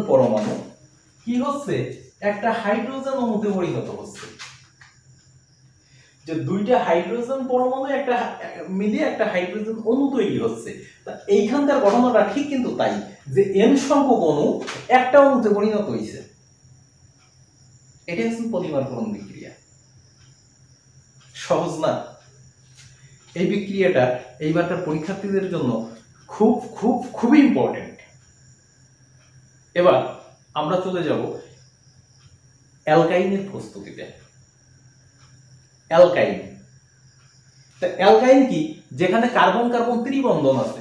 পরমাণু কি হচ্ছে? একটা হাইড্রোজেন অণুতে পরিণত হচ্ছে। যে দুইটা হাইড্রোজেন পরমাণু একটা মিলিয়ে একটা হাইড্রোজেন অণু তৈরি হচ্ছে। তা এইখানকার ঘটনাটা ঠিক কিন্তু তাই, যে এন সংখ্যক অণু একটা অণুতে পরিণত হয়েছে। এটা হচ্ছে পলিমারকরণ বিক্রিয়া। সহজ না? এই বিক্রিয়াটা এইবারকার পরীক্ষার্থীদের জন্য খুব খুব খুবই ইম্পর্টেন্ট। এবার আমরা চলে যাব অ্যালকাইনের প্রস্তুতিতে। অ্যালকাইন কি? যেখানে কার্বন কার্বন ত্রিবন্ধন আছে।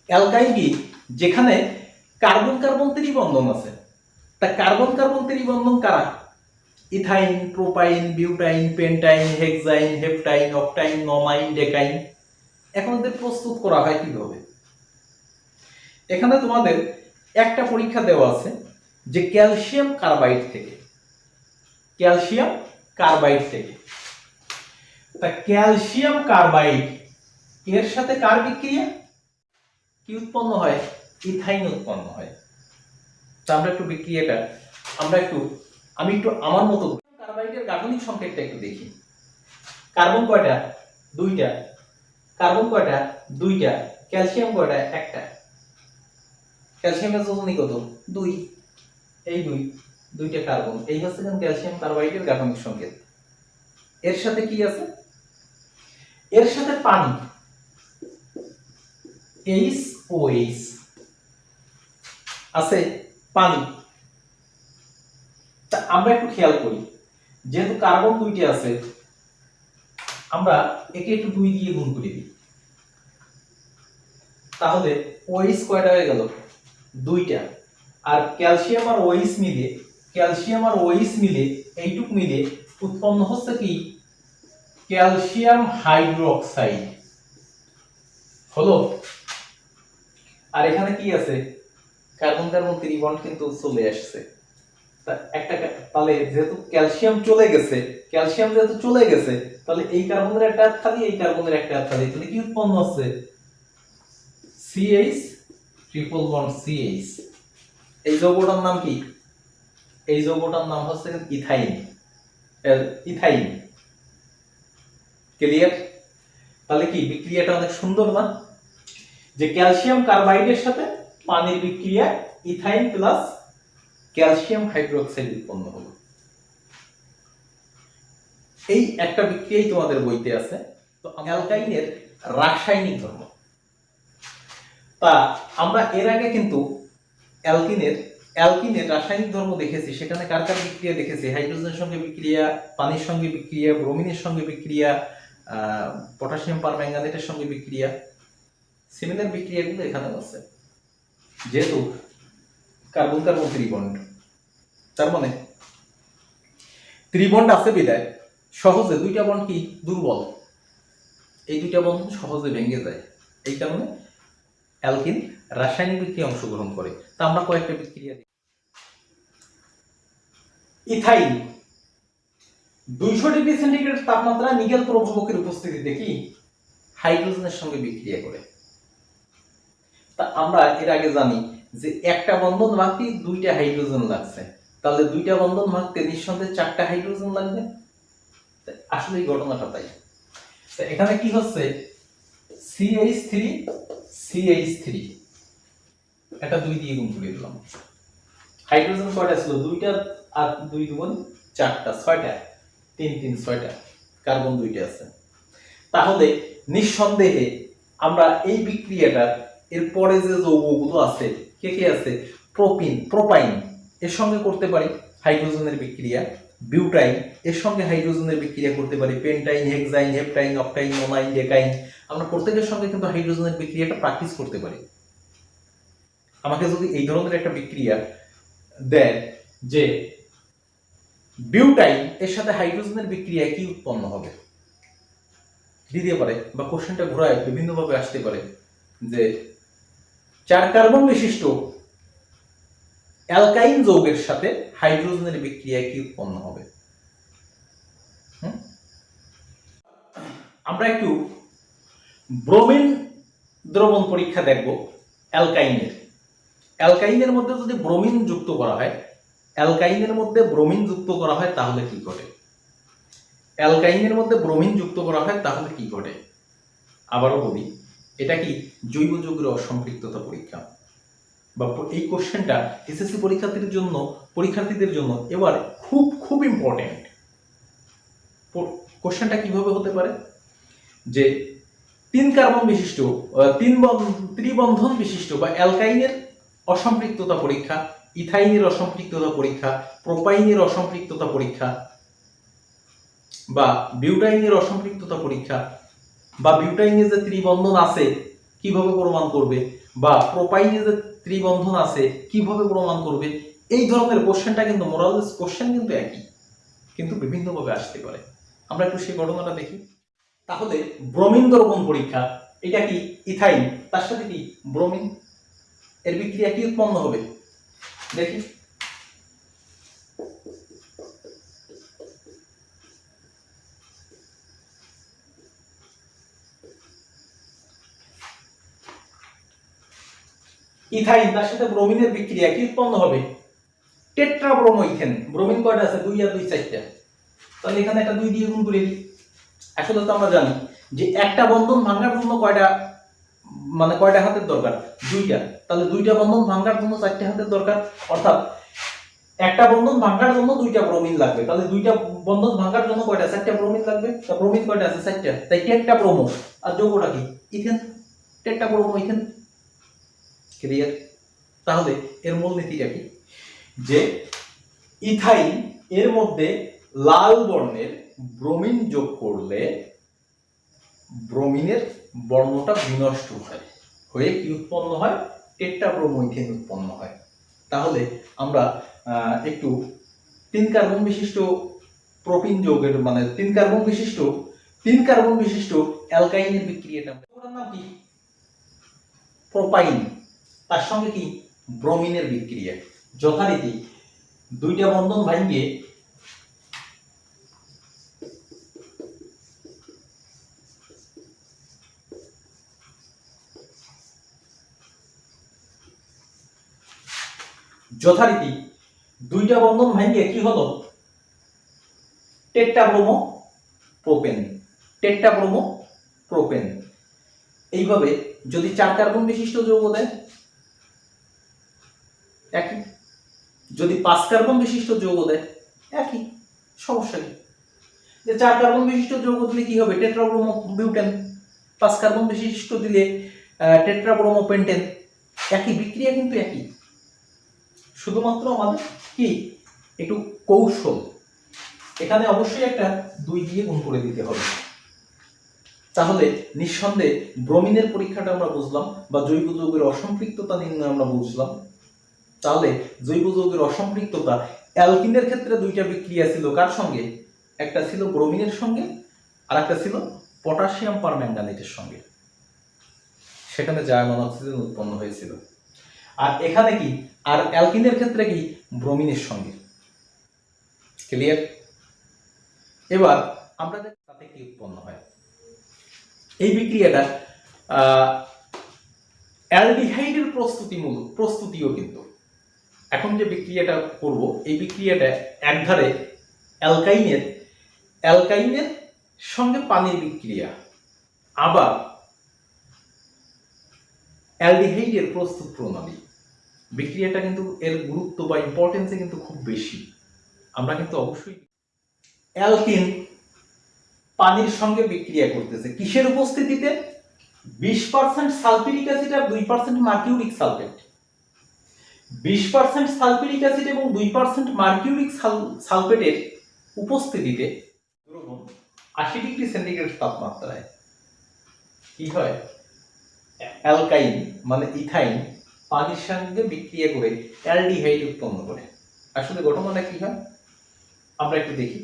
অ্যালকাইন কি? যেখানে কার্বন কার্বন ত্রিবন্ধন আছে। তা কার্বন কার্বন ত্রিবন্ধন কারা? Ethyne, propyne, butyne, pentyne, hexyne, heptyne, octyne, nonyne, decyne. এখন এদের প্রস্তুত করা হয় কিভাবে? এখানে তোমাদের একটা পরীক্ষা দেওয়া আছে যে ক্যালসিয়াম কার্বাইড থেকে। তা ক্যালসিয়াম কার্বাইড এর সাথে কার বিক্রিয়া? কি উৎপন্ন হয়? ইথাইন উৎপন্ন হয়। তা আমরা একটু বিক্রিয়াটা আমি একটু আমার মতো কার্বাইডের গাঠনিক সংকেতটা একটু দেখি। কার্বন কয়টা? দুইটা। ক্যালসিয়াম কয়টা? একটা। ক্যালসিয়ামের যোজনী কত? 2। এই দুইটা কার্বন। এই হচ্ছে ক্যালসিয়াম কার্বাইডের গাঠনিক সংকেত। এর সাথে কি আছে? এর সাথে পানি, HOH আছে, পানি। তা আমরা একটু খেয়াল করি, যেহেতু কার্বন দুইটা আছে, আমরা একে একটু 2 দিয়ে গুণ করে দিই। তাহলে OH কয়টা হয়ে গেল? 2টা। আর ক্যালসিয়াম আর OH মিলে এইটুক মিলে উৎপন্ন হচ্ছে কি? ক্যালসিয়াম হাইড্রোক্সাইড হলো। আর এখানে কি আছে? কার্বন কার্বন ত্রিবন্ধন কিন্তু চলে আসছে। তাহলে যেহেতু ক্যালসিয়াম চলে গেছে, তাহলে এই কার্বনের একটা হাত খালি, এই কার্বনের একটা হাত খালি, তাহলে কি উৎপন্ন হচ্ছে? CH triple bond CH। এই যৌগটার নাম কি? এই যৌগটার নাম হচ্ছে ইথাইন। ক্লিয়ার? তাহলে কি বিক্রিয়াটা অনেক সুন্দর না? যে ক্যালসিয়াম কার্বাইডের সাথে পানির বিক্রিয়া, ইথাইন প্লাস ক্যালসিয়াম হাইড্রোক্সাইড উৎপন্ন হলো। এই একটা বিক্রিয়াই তোমাদের বইতে আছে। তো অ্যালকাইনের রাসায়নিক ধর্ম। তা আমরা এর আগে কিন্তু অ্যালকিনের রাসায়নিক ধর্ম দেখেছি। সেখানে কার কার বিক্রিয়া দেখেছি? হাইড্রোজেনের সঙ্গে বিক্রিয়া, পানির সঙ্গে বিক্রিয়া, ব্রোমিনের সঙ্গে বিক্রিয়া, পটাশিয়াম পারম্যাঙ্গানেটের সঙ্গে বিক্রিয়া। সিমিলার বিক্রিয়াগুলো এখানে আছে, যেহেতু কার্বন কার্বন ত্রিবন্ড। তার মানে ত্রিবন্ড আছে বিদায় সহজে দুইটা বন্ড কি দুর্বল, এই দুইটা বন্ধন সহজে ভেঙে যায়। এই কারণে অ্যালকিন রাসায়নিক বিক্রিয়ায় অংশগ্রহণ করে। তা আমরা কয়েকটা বিক্রিয়া দেখি। ইথাইন 200 ডিগ্রি সেন্টিগ্রেড তাপমাত্রা নিকেল প্রভাবকের উপস্থিতিতে কি হাইড্রোজেনের সঙ্গে বিক্রিয়া করে। তা আমরা এর আগে জানি যে একটা বন্ধন ভাঙতে 2টা হাইড্রোজেন লাগছে, তাহলে 2টা বন্ধন ভাঙতে নিঃসন্দেহে 4টা হাইড্রোজেন লাগবে। আসলে এই ঘটনাটা তাই। তো এখানে কি হচ্ছে? CH3 এটা 2 দিয়ে গুণ করে দিলাম। হাইড্রোজেন কয়টা ছিল? 2টা, আর 2 গুণ 4টা, 6টা, 3 3 6টা, কার্বন 2টা আছে। তাহলে নিঃসন্দেহে আমরা এই বিক্রিয়াটা এর পরে যে যৌগগুলো আছে, কে আছে? প্রোপাইন এর সঙ্গে করতে পারি হাইড্রোজেনের বিক্রিয়া, বিউটাইন এর সঙ্গে হাইড্রোজেনের বিক্রিয়া করতে পারি, pentyne, hexyne, heptyne, octyne, nonyne, ডেকাইন, আমরা প্রত্যেকের সঙ্গে কিন্তু হাইড্রোজেনের বিক্রিয়াটা প্র্যাকটিস করতে পারি। আমাকে যদি এই ধরনের একটা বিক্রিয়া দেয় যে বিউটাইন এর সাথে হাইড্রোজেনের বিক্রিয়া কি উৎপন্ন হবে, দিতে পারে বা কোশ্চেনটা ঘোরায় বিভিন্নভাবে আসতে পারে যে 4 কার্বন বিশিষ্ট অ্যালকাইন যৌগের সাথে হাইড্রোজেনের বিক্রিয়া কি উৎপন্ন হবে। আমরা একটু ব্রোমিন দ্রবণ পরীক্ষা দেখব অ্যালকাইনের। অ্যালকাইনের মধ্যে যদি ব্রোমিন যুক্ত করা হয়, অ্যালকাইনের মধ্যে ব্রোমিন যুক্ত করা হয় তাহলে কি ঘটে, অ্যালকাইনের মধ্যে ব্রোমিন যুক্ত করা হয় তাহলে কি ঘটে। আবারও বলি, এটা কি জৈব যৌগের অসম্পৃক্ততা পরীক্ষা, বা এই কোশ্চেনটা এসএসসি পরীক্ষার্থীদের জন্য এবার খুব খুব ইম্পর্টেন্ট। কোশ্চেনটা কিভাবে হতে পারে যে 3 কার্বন বিশিষ্ট ত্রিবন্ধন বিশিষ্ট বা অ্যালকাইনের অসম্পৃক্ততা পরীক্ষা, ইথাইনের অসম্পৃক্ততা পরীক্ষা, প্রোপাইনের অসম্পৃক্ততা পরীক্ষা, বা বিউটাইনের অসম্পৃক্ততা পরীক্ষা, বা বিউটাইনের যে ত্রিবন্ধন আছে কিভাবে প্রমাণ করবে, বা প্রোপাইনের যে ত্রিবন্ধন আছে কিভাবে প্রমাণ করবে। এই ধরনের কোশ্চেনটা কিন্তু মোরাললেস কোশ্চেন কিন্তু একই, কিন্তু বিভিন্নভাবে আসতে পারে। আমরা একটু সেই ঘটনাটা দেখি। তাহলে ব্রোমিন দ্রবণ পরীক্ষা, এটা কি ইথাইন তার সাথে কি ব্রোমিন, এর বিক্রিয়া কি উৎপন্ন হবে দেখি। ইথাইন তার সাথে ব্রোমিনের বিক্রিয়া কি উৎপন্ন হবে, টেট্রাব্রোমোইথেন। ব্রোমিন কয়টা আছে, 2 আর 2 4টা, তাহলে এখানে একটা 2 দিয়ে গুণ করে দিই। আসলে তো আমরা জানি যে একটা বন্ধন ভাঙার জন্য কয়টা হাতের দরকার, 2টা। তাহলে 2টা বন্ধন ভাঙার জন্য 4টা হাতের দরকার, অর্থাৎ একটা বন্ধন ভাঙার জন্য 2টা ব্রোমিন লাগবে। তাহলে 2টা বন্ধন ভাঙার জন্য কয়টা, 4টা ব্রোমিন লাগবে। তা ব্রোমিন কয়টা আছে, 4টা, তাই টেট্রাব্রোমো। আর যৌগটা কি, ইথেন, টেট্রাব্রোমোইথেন। ক্লিয়ার? তাহলে এর মূলনীতিটা কি, যে ইথাইন এর মধ্যে লাল বর্ণের ব্রোমিন যোগ করলে ব্রোমিনের বর্ণটা বিনষ্ট হয়ে কি উৎপন্ন হয়, টেট্রাব্রোমোইথেন উৎপন্ন হয়। তাহলে আমরা একটু 3 কার্বন বিশিষ্ট প্রোপিন যৌগের মানে 3 কার্বন বিশিষ্ট অ্যালকাইনের বিক্রিয়াটা, ওটার নাম কি, প্রোপাইন, তার সঙ্গে কি ব্রোমিনের বিক্রিয়া। যথারীতি 2টা বন্ধন ভাঙিয়ে কি হলো, টেট্রাব্রোমো প্রোপেন। এইভাবে যদি 4 কার্বন বিশিষ্ট যৌগ দেয় একই, যদি 5 কার্বন বিশিষ্ট যৌগ দেয় একই, সমস্যা কি। যে 4 কার্বন বিশিষ্ট যৌগ দিলে কি হবে, টেট্রাব্রোমো বিউটেন, 5 কার্বন বিশিষ্ট দিলে টেট্রাব্রোমো পেন্টেন, একই বিক্রিয়া কিন্তু একই। শুধুমাত্র আমাদের কি একটু কৌশল, এখানে অবশ্যই একটা 2 দিয়ে গুণ করে দিতে হবে। তাহলে নিঃসন্দেহে ব্রোমিনের পরীক্ষাটা আমরা বুঝলাম, বা জৈব যৌগের অসম্পৃক্ততা নির্ণয় আমরা বুঝলাম। তাহলে জৈব যৌগের অসম্পৃক্ততা, অ্যালকিনের ক্ষেত্রে 2টা বিক্রিয়া ছিল, কার সঙ্গে, একটা ছিল ব্রোমিনের সঙ্গে আর একটা ছিল পটাশিয়াম পারম্যাঙ্গানেটের সঙ্গে, সেখানে জার্মান অক্সিজেন উৎপন্ন হয়েছিল। আর এখানে কি, আর অ্যালকিনের ক্ষেত্রে কি ব্রোমিনের সঙ্গে। ক্লিয়ার? এবার আমরা তাতে কি উৎপন্ন হয়, এই বিক্রিয়াটা অ্যালডিহাইডের প্রস্তুতিও কিন্তু। এখন যে বিক্রিয়াটা করব, এই বিক্রিয়াটা একধারে অ্যালকাইনের সঙ্গে পানির বিক্রিয়া, আবার অ্যালডিহাইডের প্রস্তুত প্রণালী। বিক্রিয়াটা কিন্তু এর গুরুত্ব বা ইম্পর্টেন্সে কিন্তু খুব বেশি। আমরা কিন্তু অবশ্যই অ্যালকিন পানির সঙ্গে বিক্রিয়া করতেছে কিসের উপস্থিতিতে, 20% সালফিউরিক অ্যাসিড আর 2% মার্কিউরিক সালফেট। 20% সালফিউরিক অ্যাসিড এবং 2% মার্কিউরিক সালফেটের উপস্থিতিতে দ্রবণ 80 ডিগ্রি সেন্টিগ্রেড তাপমাত্রায় কি হয়, অ্যালকাইন মানে ইথাইন পানির সঙ্গে বিক্রিয়া করে অ্যালডিহাইড উৎপন্ন করে। আসলে ঘটনাটা কি হয় আমরা একটু দেখি।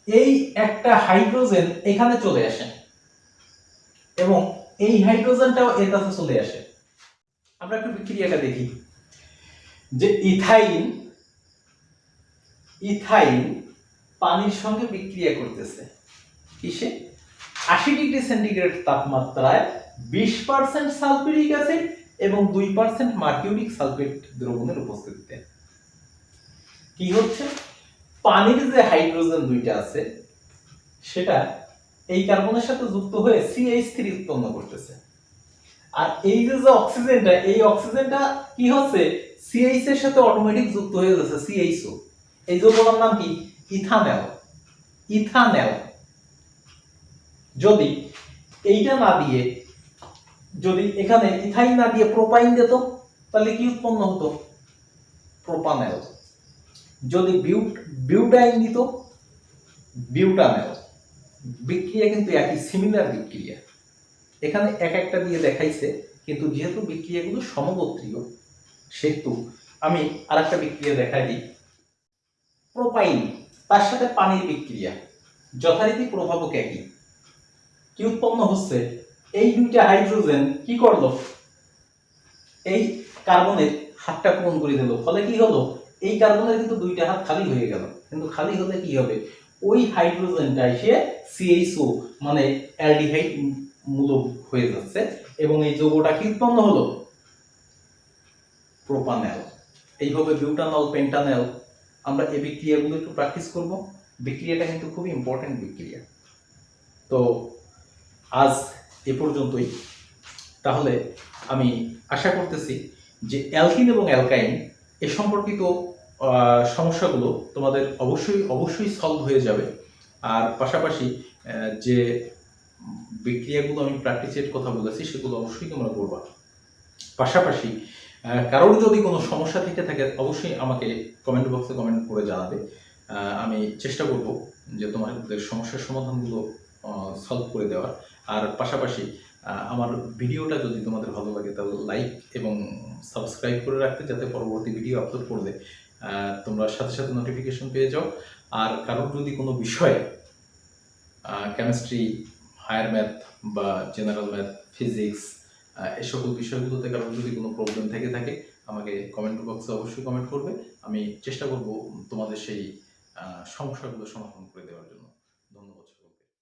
এই একটা হাইড্রোজেন এখানে চলে আসে এবং এই হাইড্রোজেনটাও এর কাছে চলে আসে। আমরা একটু বিক্রিয়াটা দেখি যে ইথাইন পানির সঙ্গে বিক্রিয়া করতেছে কিসে, 80 ডিগ্রি সেন্টিগ্রেড তাপমাত্রায় 20% সালফিউরিক অ্যাসিড এবং 2% মার্কিউরিক সালফেট দ্রবণের উপস্থিতিতে। কি হচ্ছে, পানির যে হাইড্রোজেন দুইটা আছে সেটা এই কার্বনের সাথে যুক্ত হয়ে CH3 উৎপন্ন করতেছে, আর এই যে অক্সিজেনটা, এই অক্সিজেনটা কি হচ্ছে CH এর সাথে অটোমেটিক যুক্ত হয়ে যাচ্ছে CHO। এই যৌগটার নাম কি, ইথানেল। যদি এইটা না দিয়ে, যদি এখানে ইথাইন না দিয়ে প্রোপাইন দিত তাহলে কি উৎপন্ন হতো, প্রোপানেল। যদি বিউটাইন দিত, বিউটানেল। বিক্রিয়া কিন্তু একই, সিমিলার বিক্রিয়া। এখানে এক একটা দিয়ে দেখাইছে, কিন্তু যেহেতু বিক্রিয়াগুলো সমগোত্রীয় সেহেতু আমি আরেকটা বিক্রিয়া দেখাই দিই। প্রোপাইন তার সাথে পানির বিক্রিয়া, যথারীতি প্রভাবক একই। কি উৎপন্ন হচ্ছে, এই দুইটা হাইড্রোজেন কি করলো, এই কার্বনের হাতটা পূরণ করে দিল, ফলে কি হলো, এই কার্বনের কিন্তু দুইটা হাত খালি হয়ে গেল। কিন্তু খালি হলে কি হবে, ওই হাইড্রোজেনটা এসে CHO মানে অ্যালডিহাইড মূলক হয়ে যাচ্ছে এবং এই যৌগটা কি উৎপন্ন হলো, প্রোপানেল। এইভাবে বিউটানল, পেন্টানেল। আমরা এই বিক্রিয়াগুলো একটু প্র্যাকটিস করব। বিক্রিয়াটা কিন্তু খুবই ইম্পর্টেন্ট বিক্রিয়া। তো আজ এ পর্যন্তই। তাহলে আমি আশা করতেছি যে অ্যালকিন এবং অ্যালকাইন এ সম্পর্কিত সমস্যাগুলো তোমাদের অবশ্যই সলভ হয়ে যাবে। আর পাশাপাশি যে বিক্রিয়াগুলো আমি প্র্যাকটিসের কথা বলেছি সেগুলো অবশ্যই তোমরা করবা। পাশাপাশি কারোর যদি কোনো সমস্যা থেকে থাকে অবশ্যই আমাকে কমেন্ট বক্সে কমেন্ট করে জানাবে। আমি চেষ্টা করব যে তোমাদের সমস্যার সমাধানগুলো সলভ করে দেওয়ার। আর পাশাপাশি আমার ভিডিওটা যদি তোমাদের ভালো লাগে তাহলে লাইক এবং সাবস্ক্রাইব করে রাখতে, যাতে পরবর্তী ভিডিও আপলোড করলে তোমরা সাথে সাথে নোটিফিকেশন পেয়ে যাও। আর কারোর যদি কোনো বিষয়ে কেমিস্ট্রি, হায়ার ম্যাথ বা জেনারেল ম্যাথ, ফিজিক্স এই সকল বিষয়গুলোতে কারোর যদি কোনো প্রবলেম থেকে থাকে আমাকে কমেন্ট বক্সে অবশ্যই কমেন্ট করবে। আমি চেষ্টা করব তোমাদের সেই সমস্যাগুলো সমাধান করে দেওয়ার জন্য।